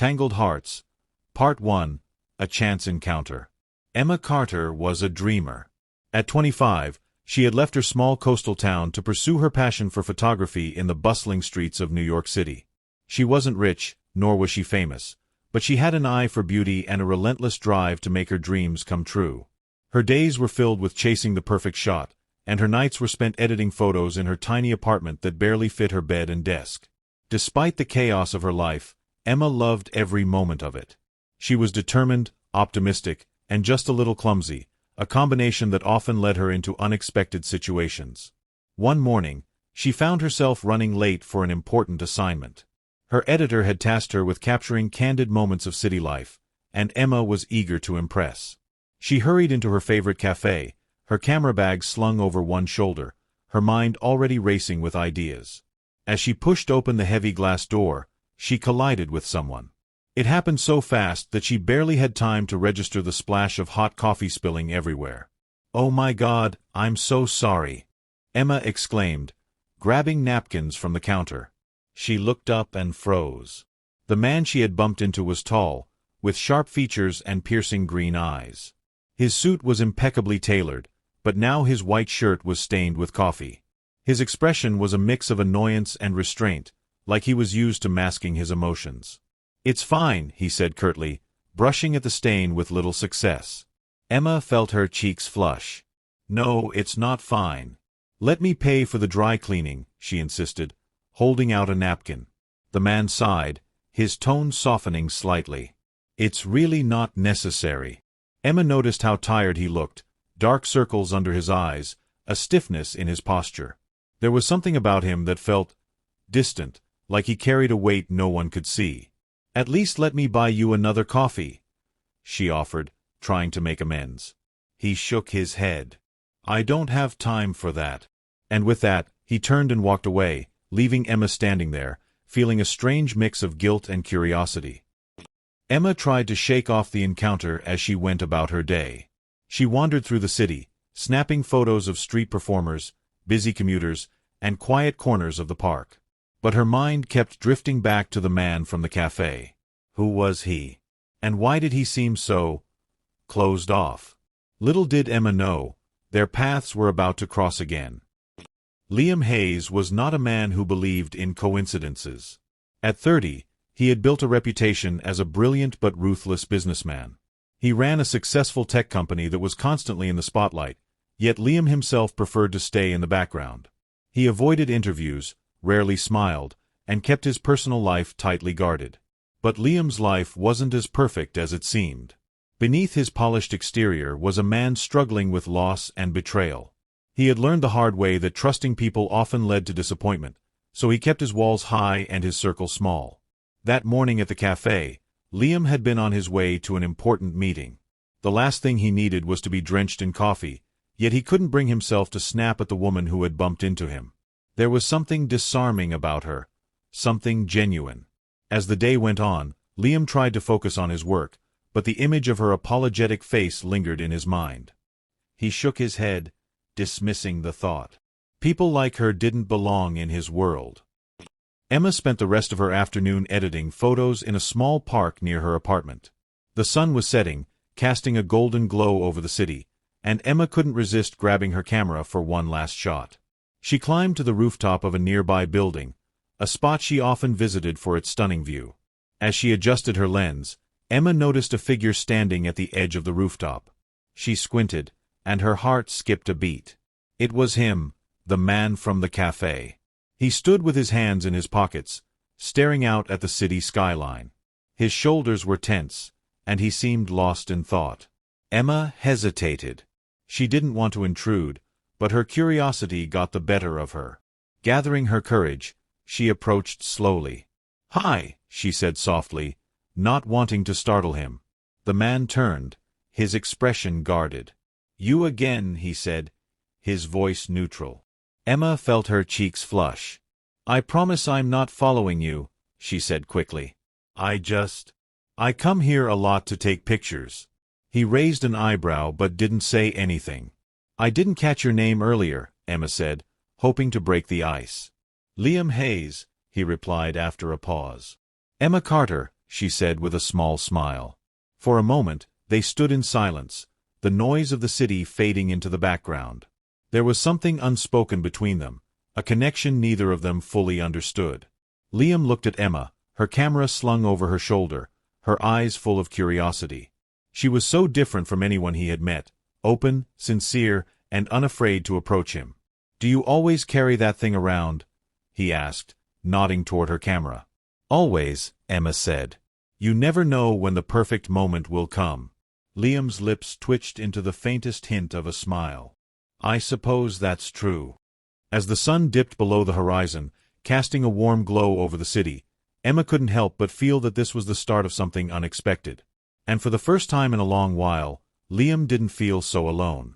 Tangled Hearts, Part 1, A Chance Encounter. Emma Carter was a dreamer. At 25, she had left her small coastal town to pursue her passion for photography in the bustling streets of New York City. She wasn't rich, nor was she famous, but she had an eye for beauty and a relentless drive to make her dreams come true. Her days were filled with chasing the perfect shot, and her nights were spent editing photos in her tiny apartment that barely fit her bed and desk. Despite the chaos of her life, Emma loved every moment of it. She was determined, optimistic, and just a little clumsy, a combination that often led her into unexpected situations. One morning, she found herself running late for an important assignment. Her editor had tasked her with capturing candid moments of city life, and Emma was eager to impress. She hurried into her favorite cafe, her camera bag slung over one shoulder, her mind already racing with ideas. As she pushed open the heavy glass door, she collided with someone. It happened so fast that she barely had time to register the splash of hot coffee spilling everywhere. "Oh my God, I'm so sorry," Emma exclaimed, grabbing napkins from the counter. She looked up and froze. The man she had bumped into was tall, with sharp features and piercing green eyes. His suit was impeccably tailored, but now his white shirt was stained with coffee. His expression was a mix of annoyance and restraint, like he was used to masking his emotions. "It's fine," he said curtly, brushing at the stain with little success. Emma felt her cheeks flush. "No, it's not fine. Let me pay for the dry cleaning," she insisted, holding out a napkin. The man sighed, his tone softening slightly. "It's really not necessary." Emma noticed how tired he looked, dark circles under his eyes, a stiffness in his posture. There was something about him that felt distant, like he carried a weight no one could see. "At least let me buy you another coffee," she offered, trying to make amends. He shook his head. "I don't have time for that." And with that, he turned and walked away, leaving Emma standing there, feeling a strange mix of guilt and curiosity. Emma tried to shake off the encounter as she went about her day. She wandered through the city, snapping photos of street performers, busy commuters, and quiet corners of the park. But her mind kept drifting back to the man from the cafe. Who was he? And why did he seem so closed off? Little did Emma know, their paths were about to cross again. Liam Hayes was not a man who believed in coincidences. At 30, he had built a reputation as a brilliant but ruthless businessman. He ran a successful tech company that was constantly in the spotlight, yet Liam himself preferred to stay in the background. He avoided interviews, rarely smiled, and kept his personal life tightly guarded. But Liam's life wasn't as perfect as it seemed. Beneath his polished exterior was a man struggling with loss and betrayal. He had learned the hard way that trusting people often led to disappointment, so he kept his walls high and his circle small. That morning at the cafe, Liam had been on his way to an important meeting. The last thing he needed was to be drenched in coffee, yet he couldn't bring himself to snap at the woman who had bumped into him. There was something disarming about her, something genuine. As the day went on, Liam tried to focus on his work, but the image of her apologetic face lingered in his mind. He shook his head, dismissing the thought. People like her didn't belong in his world. Emma spent the rest of her afternoon editing photos in a small park near her apartment. The sun was setting, casting a golden glow over the city, and Emma couldn't resist grabbing her camera for one last shot. She climbed to the rooftop of a nearby building, a spot she often visited for its stunning view. As she adjusted her lens, Emma noticed a figure standing at the edge of the rooftop. She squinted, and her heart skipped a beat. It was him, the man from the cafe. He stood with his hands in his pockets, staring out at the city skyline. His shoulders were tense, and he seemed lost in thought. Emma hesitated. She didn't want to intrude, but her curiosity got the better of her. Gathering her courage, she approached slowly. "Hi," she said softly, not wanting to startle him. The man turned, his expression guarded. "You again," he said, his voice neutral. Emma felt her cheeks flush. "I promise I'm not following you," she said quickly. I come here a lot to take pictures." He raised an eyebrow but didn't say anything. "I didn't catch your name earlier," Emma said, hoping to break the ice. "Liam Hayes," he replied after a pause. "Emma Carter," she said with a small smile. For a moment, they stood in silence, the noise of the city fading into the background. There was something unspoken between them, a connection neither of them fully understood. Liam looked at Emma, her camera slung over her shoulder, her eyes full of curiosity. She was so different from anyone he had met, open, sincere, and unafraid to approach him. "Do you always carry that thing around?" he asked, nodding toward her camera. "Always," Emma said. "You never know when the perfect moment will come." Liam's lips twitched into the faintest hint of a smile. "I suppose that's true." As the sun dipped below the horizon, casting a warm glow over the city, Emma couldn't help but feel that this was the start of something unexpected. And for the first time in a long while, Liam didn't feel so alone.